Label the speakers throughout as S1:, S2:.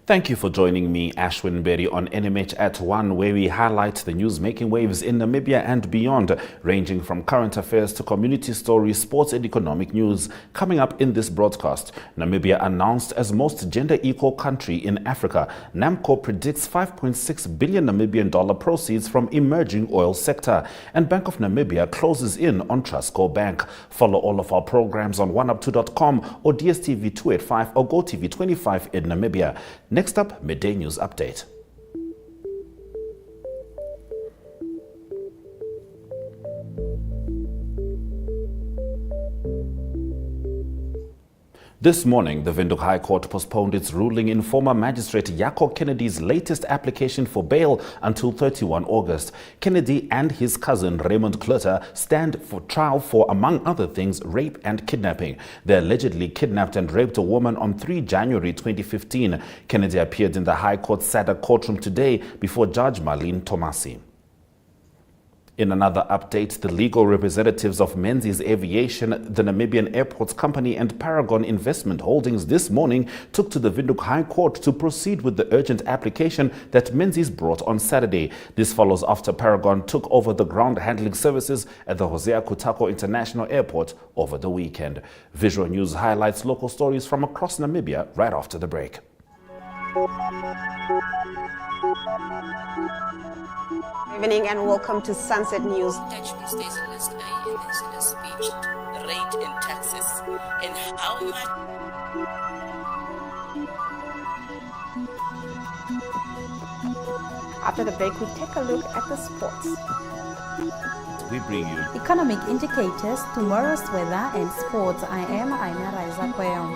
S1: Thank you for joining me, Ashwin Berry, on NMH at 1, where we highlight the news making waves in Namibia and beyond, ranging from current affairs to community stories, sports and economic news. Coming up in this broadcast, Namibia announced as most gender-equal country in Africa. Namcor predicts $5.6 billion Namibian proceeds from emerging oil sector. And Bank of Namibia closes in on Trustco Bank. Follow all of our programs on oneup2.com or DSTV 285 or GoTV 25 in Namibia. Next up, Midday News Update. This morning, the Windhoek High Court postponed its ruling in former magistrate Jaco Kennedy's latest application for bail until 31 August. Kennedy and his cousin Raymond Clutter stand for trial for, among other things, rape and kidnapping. They allegedly kidnapped and raped a woman on 3 January 2015. Kennedy appeared in the High Court's SADC courtroom today before Judge Marlene Tomasi. In another update, the legal representatives of Menzies Aviation, the Namibian Airports Company and Paragon Investment Holdings this morning took to the Windhoek High Court to proceed with the urgent application that Menzies brought on Saturday. This follows after Paragon took over the ground handling services at the Hosea Kutako International Airport over the weekend. Visual News highlights local stories from across Namibia right after the break.
S2: Good evening and welcome to Sunset News.
S3: Actually stays in list A in his speech, the rate in taxes and how much.
S2: After the break, we take a look at the sports.
S1: We bring you
S4: economic indicators, tomorrow's weather and sports. I am Aina Raiza Kweyong.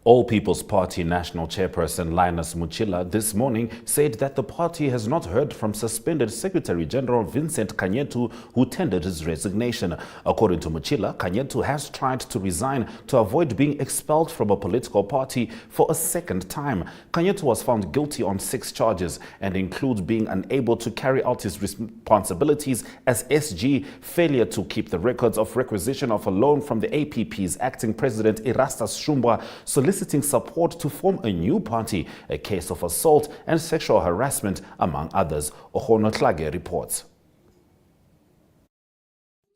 S1: All People's Party National Chairperson Linus Muchila this morning said that the party has not heard from suspended Secretary General Vincent Kanyetu, who tendered his resignation. According to Muchila, Kanyetu has tried to resign to avoid being expelled from a political party for a second time. Kanyetu was found guilty on 6 charges and include being unable to carry out his responsibilities as SG, failure to keep the records of requisition of a loan from the APP's acting president Erastus Shumba, soliciting support to form a new party, a case of assault and sexual harassment, among others. Ohono Tlage reports.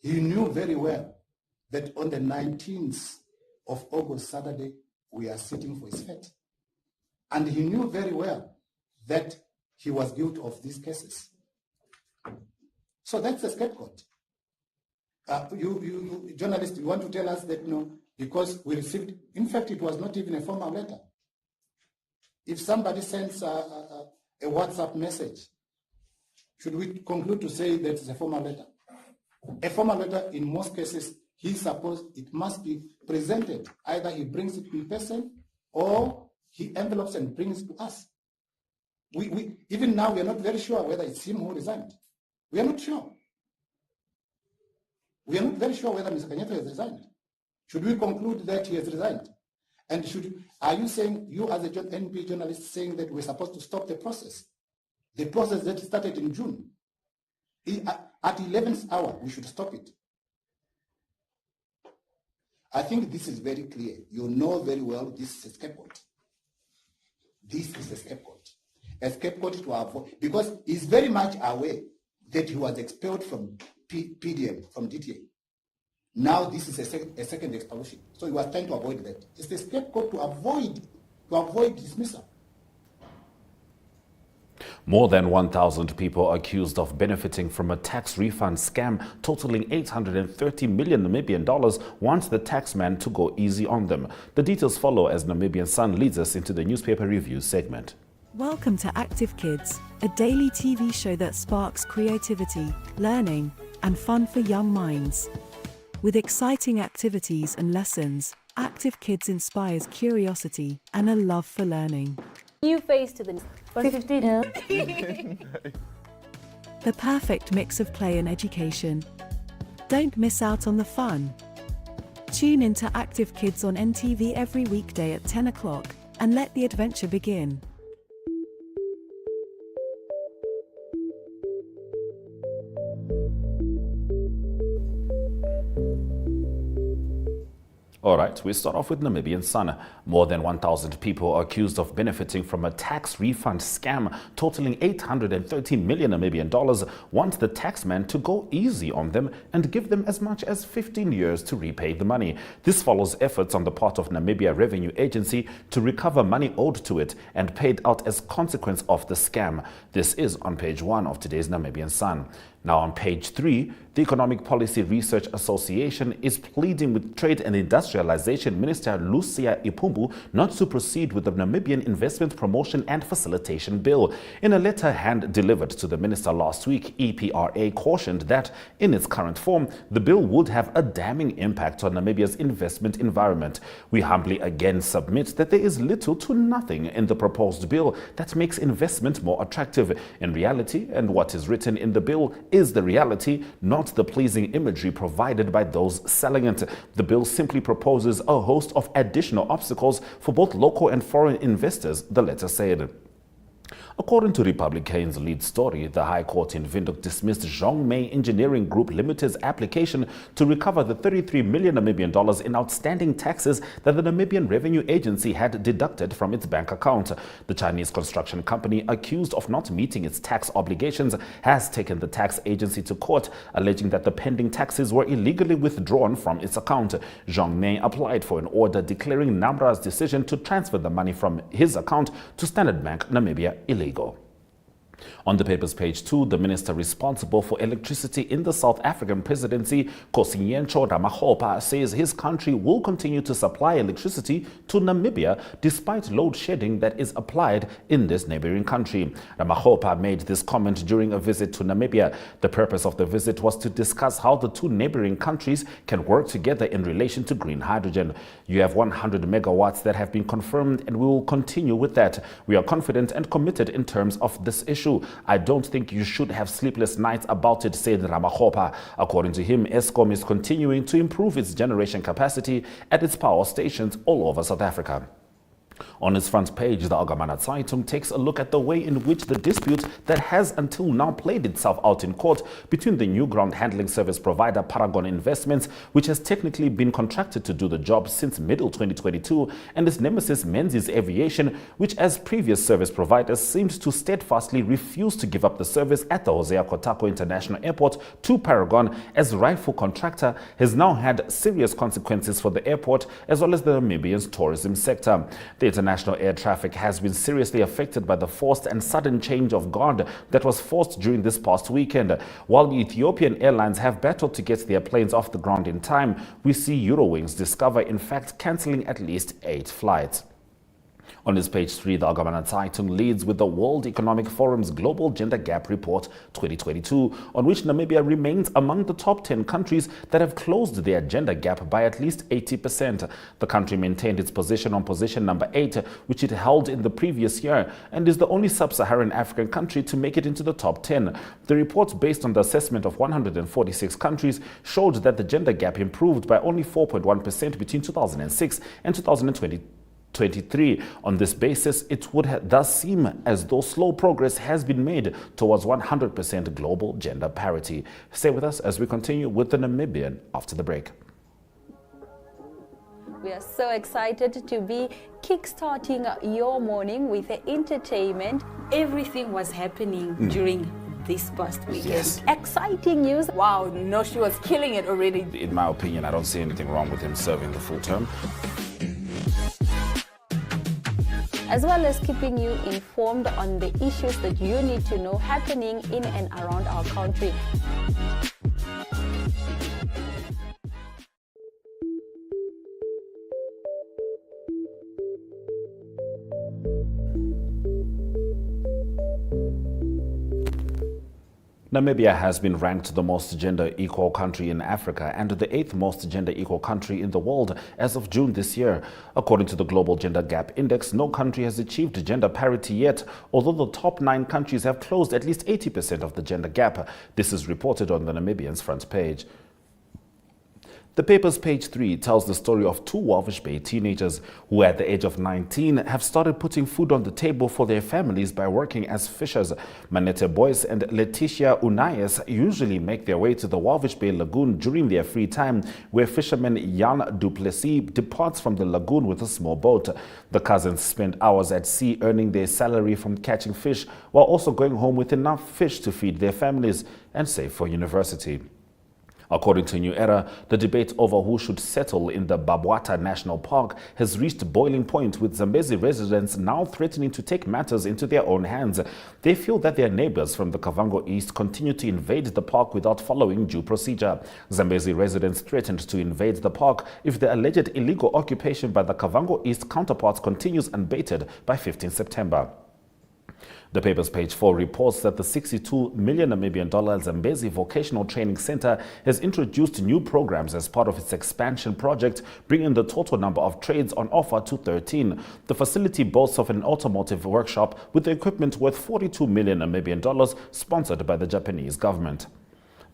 S5: He knew very well that on the 19th of August, Saturday, we are sitting for his fate. And he knew very well that he was guilty of these cases. So that's the scapegoat. You journalists, you want to tell us that no, because we received, in fact, it was not even a formal letter. If somebody sends a WhatsApp message, should we conclude to say that it's a formal letter? A formal letter, in most cases, it must be presented. Either he brings it in person or he envelopes and brings it to us. Even now, we are not very sure whether it's him who resigned. We are not sure. We are not very sure whether Mr. Kanyetu has resigned. Should we conclude that he has resigned? And are you saying, you as a NP journalist, saying that we're supposed to stop the process? The process that started in June. At 11th hour, we should stop it. I think this is very clear. You know very well this is a scapegoat. This is a scapegoat. A scapegoat to avoid, because he's very much aware that he was expelled from PDM, from DTA. Now this is a second expulsion. So he was trying to avoid that. It's the scapegoat to avoid dismissal.
S1: More than 1,000 people accused of benefiting from a tax refund scam totaling $830 million Namibian want the taxman to go easy on them. The details follow as Namibian Sun leads us into the newspaper review segment.
S6: Welcome to Active Kids, a daily TV show that sparks creativity, learning, and fun for young minds. With exciting activities and lessons, Active Kids inspires curiosity and a love for learning.
S7: New face to the 15.
S6: The perfect mix of play and education. Don't miss out on the fun. Tune into Active Kids on NTV every weekday at 10 o'clock and let the adventure begin.
S1: All right, we start off with Namibian Sun. More than 1,000 people are accused of benefiting from a tax refund scam totaling 813 million Namibian dollars want the taxman to go easy on them and give them as much as 15 years to repay the money. This follows efforts on the part of Namibia Revenue Agency to recover money owed to it and paid out as consequence of the scam. This is on page 1 of today's Namibian Sun. Now on page 3, the Economic Policy Research Association is pleading with Trade and Industrialization Minister Lucia Ipumbu not to proceed with the Namibian Investment Promotion and Facilitation Bill. In a letter hand-delivered to the minister last week, EPRA cautioned that, in its current form, the bill would have a damning impact on Namibia's investment environment. We humbly again submit that there is little to nothing in the proposed bill that makes investment more attractive. In reality, and what is written in the bill is the reality, not the pleasing imagery provided by those selling it. The bill simply proposes a host of additional obstacles for both local and foreign investors, the letter said. According to Republicans' lead story, the High Court in Windhoek dismissed Zhongmei Engineering Group Limited's application to recover the 33 million Namibian dollars in outstanding taxes that the Namibian Revenue Agency had deducted from its bank account. The Chinese construction company, accused of not meeting its tax obligations, has taken the tax agency to court, alleging that the pending taxes were illegally withdrawn from its account. Zhongmei applied for an order declaring Namra's decision to transfer the money from his account to Standard Bank Namibia illegal. On the paper's page 2, the minister responsible for electricity in the South African presidency, Kosiyentsho Ramaphosa, says his country will continue to supply electricity to Namibia despite load shedding that is applied in this neighboring country. Ramaphosa made this comment during a visit to Namibia. The purpose of the visit was to discuss how the two neighboring countries can work together in relation to green hydrogen. You have 100 megawatts that have been confirmed, and we will continue with that. We are confident and committed in terms of this issue. I don't think you should have sleepless nights about it, said Ramaphosa. According to him, Eskom is continuing to improve its generation capacity at its power stations all over South Africa. On its front page, the Algemene Zeitung takes a look at the way in which the dispute that has until now played itself out in court between the new ground handling service provider Paragon Investments, which has technically been contracted to do the job since middle 2022, and its nemesis Menzies Aviation, which as previous service providers seemed to steadfastly refuse to give up the service at the Hosea Kotako International Airport to Paragon as rightful contractor, has now had serious consequences for the airport as well as the Namibian's tourism sector. The international air traffic has been seriously affected by the forced and sudden change of guard that was forced during this past weekend. While the Ethiopian Airlines have battled to get their planes off the ground in time, we see Eurowings Discover in fact cancelling at least 8 flights. On its page 3, the Algemene Zeitung leads with the World Economic Forum's Global Gender Gap Report 2022, on which Namibia remains among the top 10 countries that have closed their gender gap by at least 80%. The country maintained its position on position number 8, which it held in the previous year, and is the only sub-Saharan African country to make it into the top 10. The report, based on the assessment of 146 countries, showed that the gender gap improved by only 4.1% between 2006 and 2023. On this basis, it would thus seem as though slow progress has been made towards 100% global gender parity. Stay with us as we continue with the Namibian after the break.
S7: We are so excited to be kickstarting your morning with entertainment. Everything was happening during this past weekend.
S1: Yes.
S7: Exciting news. Wow, no, she was killing it already.
S1: In my opinion, I don't see anything wrong with him serving the full term.
S7: As well as keeping you informed on the issues that you need to know happening in and around our country.
S1: Namibia has been ranked the most gender-equal country in Africa and the 8th most gender-equal country in the world as of June this year. According to the Global Gender Gap Index, no country has achieved gender parity yet, although the top 9 countries have closed at least 80% of the gender gap. This is reported on the Namibian's front page. The paper's page 3 tells the story of two Walvish Bay teenagers who at the age of 19 have started putting food on the table for their families by working as fishers. Manette Boyce and Leticia Unayes usually make their way to the Walvish Bay Lagoon during their free time, where fisherman Jan Duplessis departs from the lagoon with a small boat. The cousins spend hours at sea earning their salary from catching fish, while also going home with enough fish to feed their families and save for university. According to New Era, the debate over who should settle in the Babwata National Park has reached boiling point, with Zambezi residents now threatening to take matters into their own hands. They feel that their neighbors from the Kavango East continue to invade the park without following due procedure. Zambezi residents threatened to invade the park if the alleged illegal occupation by the Kavango East counterparts continues unabated by 15 September. The paper's page 4 reports that the 62 million Namibian dollar Zambezi Vocational Training Center has introduced new programs as part of its expansion project, bringing the total number of trades on offer to 13. The facility boasts of an automotive workshop with the equipment worth 42 million Namibian dollars, sponsored by the Japanese government.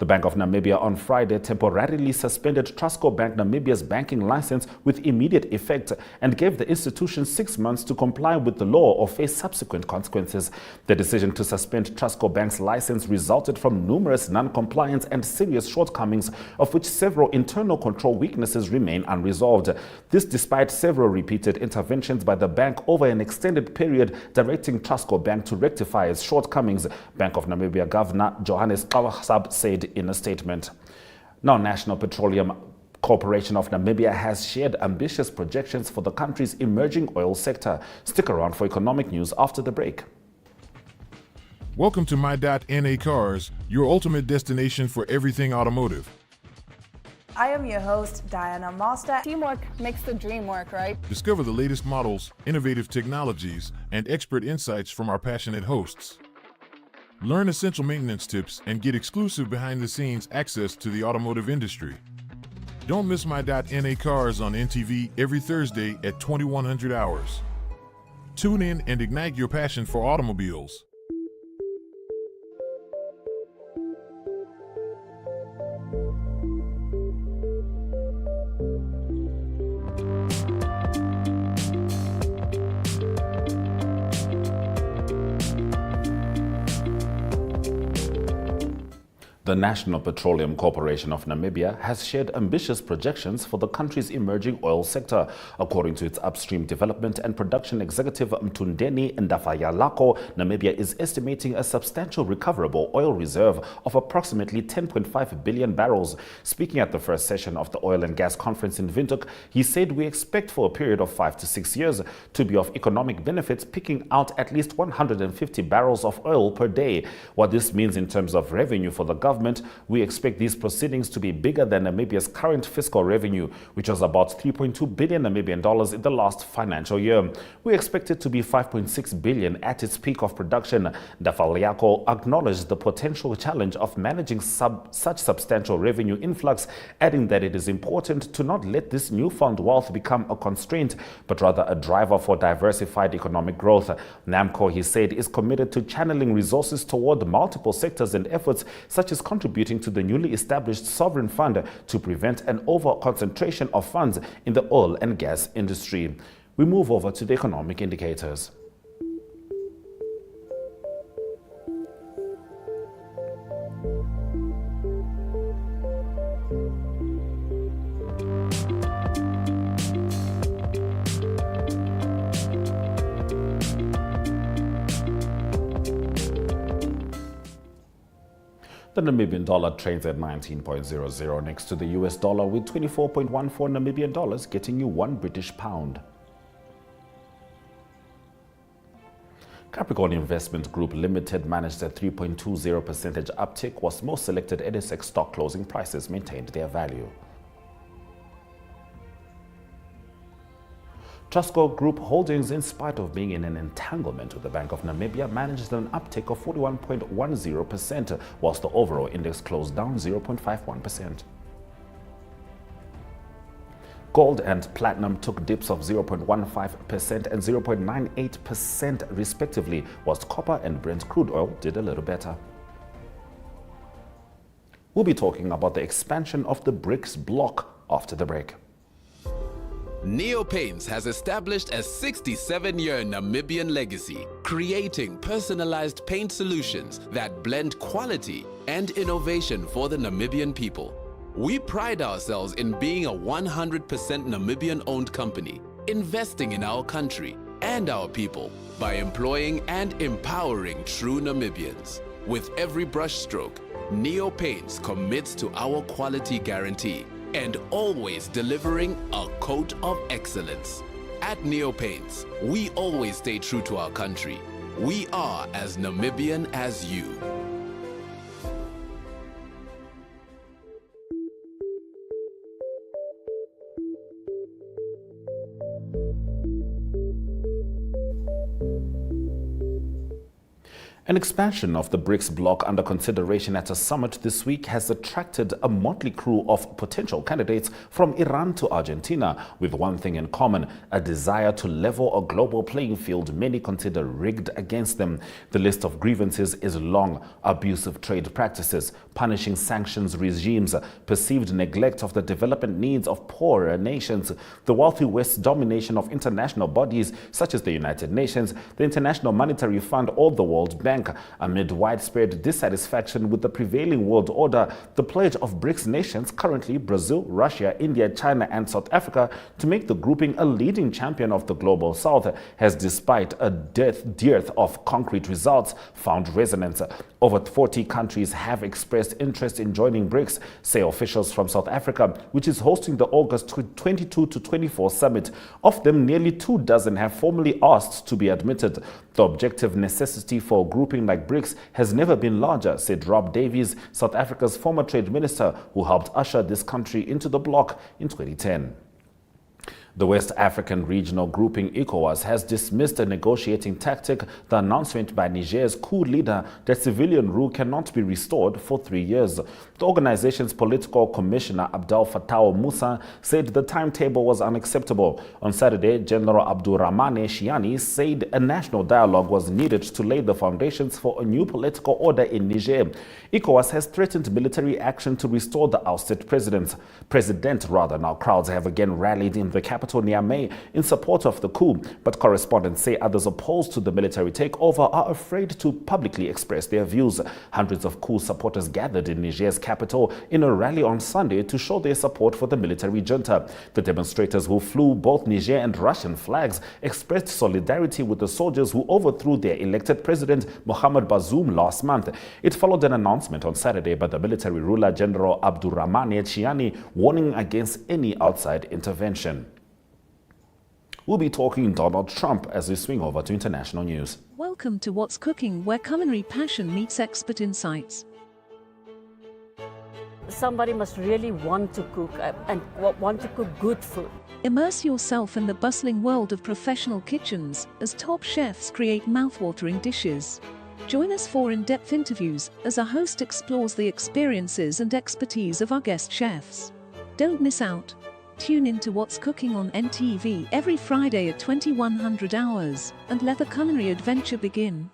S1: The Bank of Namibia on Friday temporarily suspended Trustco Bank Namibia's banking license with immediate effect and gave the institution 6 months to comply with the law or face subsequent consequences. The decision to suspend Trustco Bank's license resulted from numerous non-compliance and serious shortcomings, of which several internal control weaknesses remain unresolved. This despite several repeated interventions by the bank over an extended period, directing Trustco Bank to rectify its shortcomings, Bank of Namibia Governor Johannes Kawasab said in a statement. Now, National Petroleum Corporation of Namibia has shared ambitious projections for the country's emerging oil sector. Stick around for economic news after the break.
S8: Welcome to My.NA Cars, your ultimate destination for everything automotive.
S9: I am your host, Diana Master.
S7: Teamwork makes the dream work, right?
S8: Discover the latest models, innovative technologies, and expert insights from our passionate hosts. Learn essential maintenance tips and get exclusive behind-the-scenes access to the automotive industry. Don't miss My.NA Cars on NTV every Thursday at 2100 hours. Tune in and ignite your passion for automobiles.
S1: The National Petroleum Corporation of Namibia has shared ambitious projections for the country's emerging oil sector. According to its upstream development and production executive Mtundeni Ndafayalako, Namibia is estimating a substantial recoverable oil reserve of approximately 10.5 billion barrels. Speaking at the first session of the Oil and Gas Conference in Windhoek, he said we expect for a period of 5 to 6 years to be of economic benefits, picking out at least 150 barrels of oil per day. What this means in terms of revenue for the government, we expect these proceedings to be bigger than Namibia's current fiscal revenue, which was about 3.2 billion Namibian dollars in the last financial year. We expect it to be 5.6 billion at its peak of production. Ndafayalako acknowledged the potential challenge of managing such substantial revenue influx, adding that it is important to not let this newfound wealth become a constraint, but rather a driver for diversified economic growth. Namcor, he said, is committed to channeling resources toward multiple sectors and efforts, such as contributing to the newly established sovereign fund to prevent an over-concentration of funds in the oil and gas industry. We move over to the economic indicators. The Namibian dollar trades at 19.00 next to the US dollar, with 24.14 Namibian dollars getting you 1 British pound. Capricorn Investment Group Limited managed a 3.20% uptick, whilst most selected NSX stock closing prices maintained their value. Trustco Group Holdings, in spite of being in an entanglement with the Bank of Namibia, managed an uptick of 41.10%, whilst the overall index closed down 0.51%. Gold and platinum took dips of 0.15% and 0.98% respectively, whilst copper and Brent crude oil did a little better. We'll be talking about the expansion of the BRICS bloc after the break.
S10: Neopaints has established a 67-year Namibian legacy, creating personalized paint solutions that blend quality and innovation for the Namibian people. We pride ourselves in being a 100% Namibian-owned company, investing in our country and our people by employing and empowering true Namibians. With every brushstroke, Neopaints commits to our quality guarantee and always delivering a coat of excellence. At Neopaints, we always stay true to our country. We are as Namibian as you.
S1: An expansion of the BRICS bloc under consideration at a summit this week has attracted a motley crew of potential candidates from Iran to Argentina, with one thing in common: a desire to level a global playing field many consider rigged against them. The list of grievances is long: abusive trade practices, punishing sanctions regimes, perceived neglect of the development needs of poorer nations, the wealthy West's domination of international bodies such as the United Nations, the International Monetary Fund, or the World Bank. Amid widespread dissatisfaction with the prevailing world order, the pledge of BRICS nations, currently Brazil, Russia, India, China, and South Africa, to make the grouping a leading champion of the global south, has, despite a dearth of concrete results, found resonance. Over 40 countries have expressed interest in joining BRICS, say officials from South Africa, which is hosting the August 22 to 24 summit. Of them, nearly 24 have formally asked to be admitted. The objective necessity for a grouping like BRICS has never been larger, said Rob Davies, South Africa's former trade minister, who helped usher this country into the bloc in 2010. The West African regional grouping ECOWAS has dismissed a negotiating tactic, the announcement by Niger's coup leader that civilian rule cannot be restored for 3 years. The organization's political commissioner, Abdel Fattah Musa, said the timetable was unacceptable. On Saturday, General Abdurrahmane Chiani said a national dialogue was needed to lay the foundations for a new political order in Niger. ECOWAS has threatened military action to restore the ousted president. Now crowds have again rallied in the capital Niamey in support of the coup, but correspondents say others opposed to the military takeover are afraid to publicly express their views. Hundreds of coup supporters gathered in Niger's capital in a rally on Sunday to show their support for the military junta. The demonstrators, who flew both Niger and Russian flags, expressed solidarity with the soldiers who overthrew their elected president Mohamed Bazoum last month. It followed an announcement on Saturday by the military ruler General Abdurrahmane Chiani warning against any outside intervention. We'll be talking Donald Trump as we swing over to international news.
S6: Welcome to What's Cooking, where culinary passion meets expert insights.
S11: Somebody must really want to cook and want to cook good food.
S6: Immerse yourself in the bustling world of professional kitchens as top chefs create mouthwatering dishes. Join us for in-depth interviews as our host explores the experiences and expertise of our guest chefs. Don't miss out. Tune in to What's Cooking on NTV every Friday at 2100 hours and let the culinary adventure begin.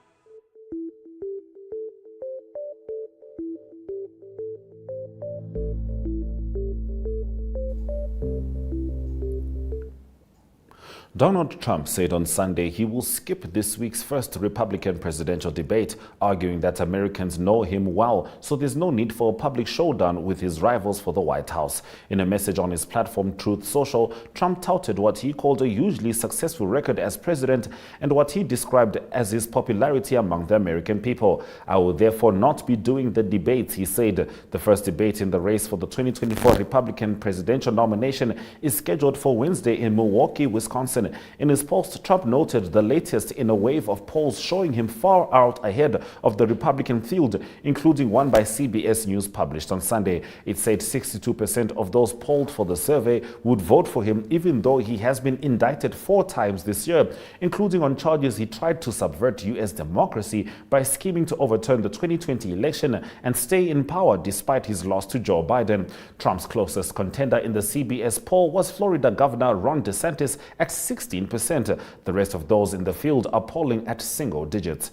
S1: Donald Trump said on Sunday he will skip this week's first Republican presidential debate, arguing that Americans know him well, so there's no need for a public showdown with his rivals for the White House. In a message on his platform Truth Social, Trump touted what he called a hugely successful record as president and what he described as his popularity among the American people. I will therefore not be doing the debates, he said. The first debate in the race for the 2024 Republican presidential nomination is scheduled for Wednesday in Milwaukee, Wisconsin. In his post, Trump noted the latest in a wave of polls showing him far out ahead of the Republican field, including one by CBS News published on Sunday. It said 62% of those polled for the survey would vote for him, even though he has been indicted 4 times this year, including on charges he tried to subvert U.S. democracy by scheming to overturn the 2020 election and stay in power despite his loss to Joe Biden. Trump's closest contender in the CBS poll was Florida Governor Ron DeSantis at 16%. The rest of those in the field are polling at single digits.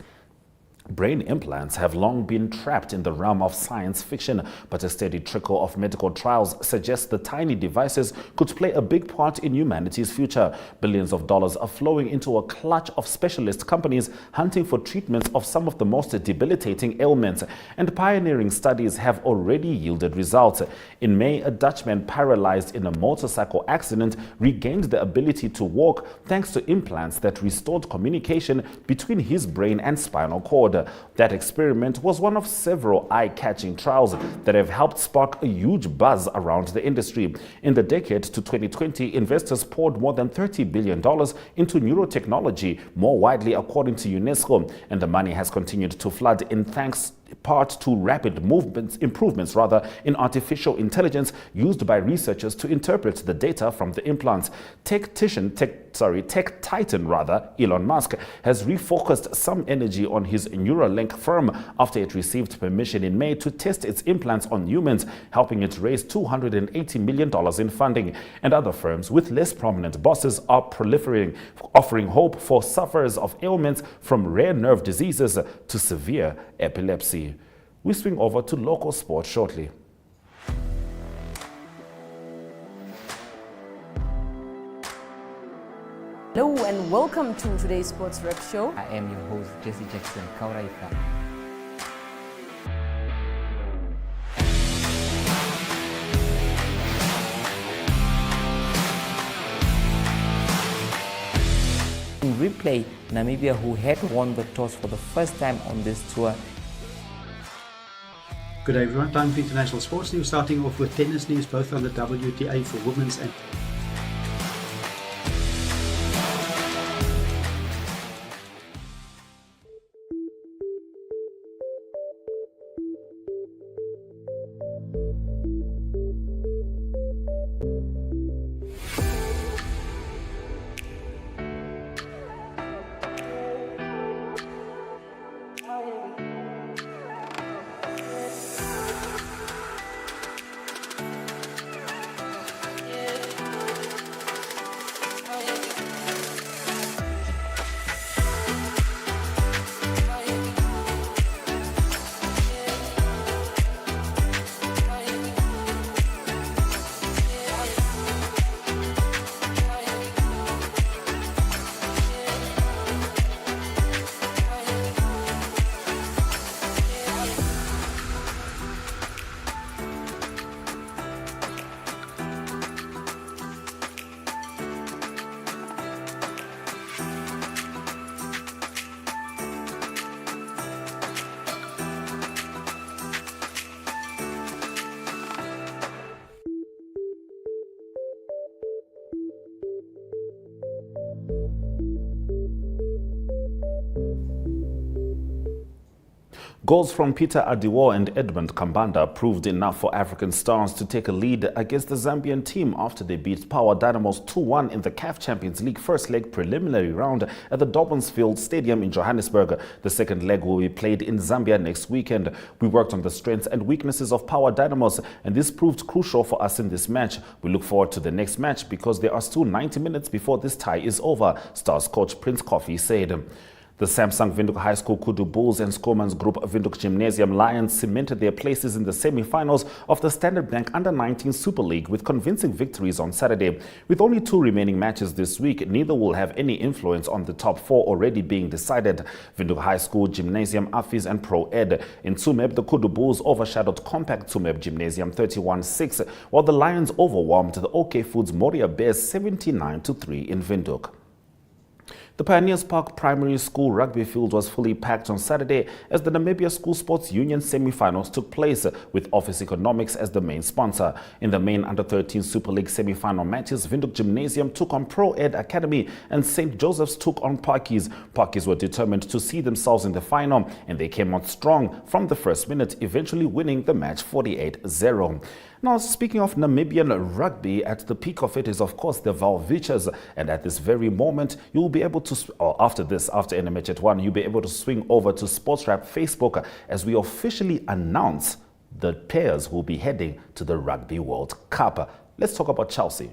S1: Brain implants have long been trapped in the realm of science fiction, but a steady trickle of medical trials suggests the tiny devices could play a big part in humanity's future. Billions of dollars are flowing into a clutch of specialist companies hunting for treatments of some of the most debilitating ailments, and pioneering studies have already yielded results. In May, a Dutchman paralyzed in a motorcycle accident regained the ability to walk thanks to implants that restored communication between his brain and spinal cord. That experiment was one of several eye-catching trials that have helped spark a huge buzz around the industry. In the decade to 2020, investors poured more than $30 billion into neurotechnology, more widely according to UNESCO, and the money has continued to flood in thanks part to rapid improvements in artificial intelligence used by researchers to interpret the data from the implants. Tech titan Elon Musk has refocused some energy on his Neuralink firm after it received permission in May to test its implants on humans, helping it raise $280 million in funding. And other firms with less prominent bosses are proliferating, offering hope for sufferers of ailments from rare nerve diseases to severe epilepsy. We swing over to local sports shortly.
S9: Hello and welcome to today's Sports Rep Show.
S12: I am your host, Jesse Jackson Kauraika. In replay, Namibia, who had won the toss for the first time on this tour.
S13: Good day everyone, time for international sports news, starting off with tennis news, both on the WTA for women's and
S1: Goals from Peter Adiwo and Edmund Kambanda proved enough for African Stars to take a lead against the Zambian team after they beat Power Dynamos 2-1 in the CAF Champions League first leg preliminary round at the Dobbensfield Stadium in Johannesburg. The second leg will be played in Zambia next weekend. We worked on the strengths and weaknesses of Power Dynamos, and this proved crucial for us in this match. We look forward to the next match because there are still 90 minutes before this tie is over, Stars coach Prince Coffey said. The Samsung Windhoek High School Kudu Bulls and Skomans Group Windhoek Gymnasium Lions cemented their places in the semi-finals of the Standard Bank Under-19 Super League with convincing victories on Saturday. With only 2 remaining matches this week, neither will have any influence on the top 4 already being decided. Windhoek High School Gymnasium, Afis and Pro Ed. In Tsumeb, the Kudu Bulls overshadowed Compact Tsumeb Gymnasium 31-6, while the Lions overwhelmed the OK Foods Moria Bears 79-3 in Windhoek. The Pioneers Park Primary School rugby field was fully packed on Saturday as the Namibia School Sports Union semi-finals took place, with Office Economics as the main sponsor. In the main Under-13 Super League semi-final matches, Windhoek Gymnasium took on Pro Ed Academy and St. Joseph's took on Parkies. Parkies were determined to see themselves in the final, and they came out strong from the first minute, eventually winning the match 48-0. Now, speaking of Namibian rugby, at the peak of it is, of course, the Valviches. And at this very moment, you'll be able to, after NMH at 1, you'll be able to swing over to Sportsrap Facebook as we officially announce the players who will be heading to the Rugby World Cup. Let's talk about Chelsea.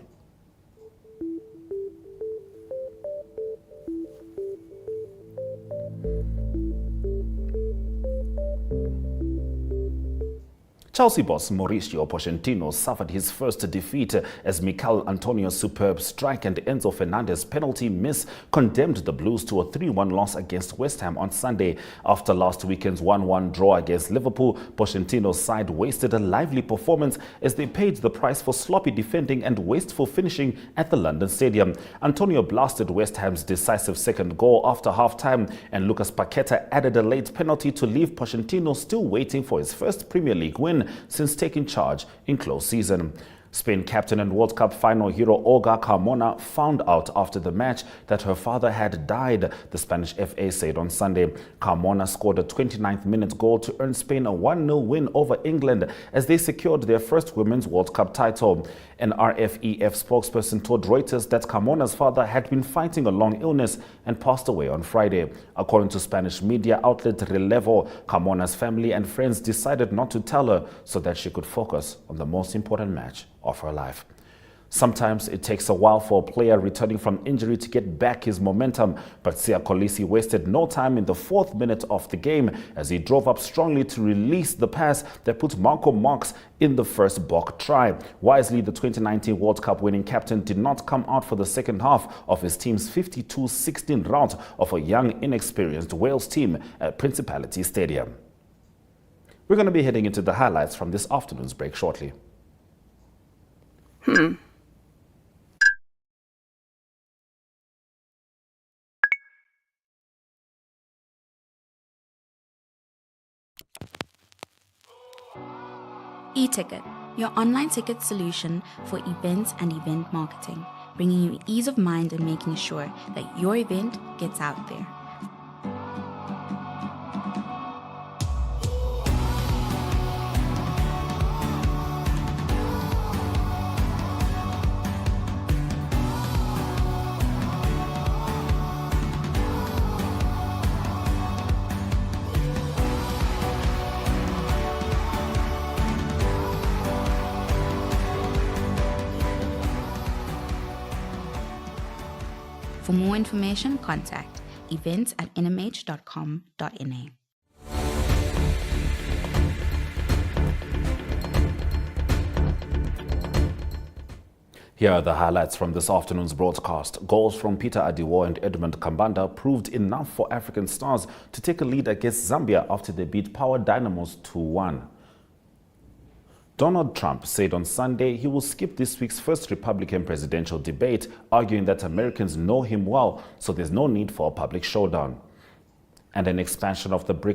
S1: Chelsea boss Mauricio Pochettino suffered his first defeat as Mikel Antonio's superb strike and Enzo Fernandez's penalty miss condemned the Blues to a 3-1 loss against West Ham on Sunday. After last weekend's 1-1 draw against Liverpool, Pochettino's side wasted a lively performance as they paid the price for sloppy defending and wasteful finishing at the London Stadium. Antonio blasted West Ham's decisive second goal after half-time, and Lucas Paqueta added a late penalty to leave Pochettino still waiting for his first Premier League win since taking charge in close season. Spain captain and World Cup final hero Olga Carmona found out after the match that her father had died, the Spanish FA said on Sunday. Carmona scored a 29th minute goal to earn Spain a 1-0 win over England as they secured their first Women's World Cup title. An RFEF spokesperson told Reuters that Carmona's father had been fighting a long illness and passed away on Friday. According to Spanish media outlet Relevo, Carmona's family and friends decided not to tell her so that she could focus on the most important match of her life. Sometimes it takes a while for a player returning from injury to get back his momentum, but Siya Kolisi wasted no time in the 4th minute of the game as he drove up strongly to release the pass that put Marco Marx in the first Bok try. Wisely, the 2019 World Cup winning captain did not come out for the second half of his team's 52-16 rout of a young, inexperienced Wales team at Principality Stadium. We're going to be heading into the highlights from this afternoon's break shortly.
S14: eTicket, your online ticket solution for events and event marketing, bringing you ease of mind and making sure that your event gets out there. For more information, contact events@nmh.com.na.
S1: Here are the highlights from this afternoon's broadcast. Goals from Peter Adiwo and Edmund Kambanda proved enough for African Stars to take a lead against Zambia after they beat Power Dynamos 2-1. Donald Trump said on Sunday he will skip this week's first Republican presidential debate, arguing that Americans know him well, so there's no need for a public showdown. And an expansion of the BRICS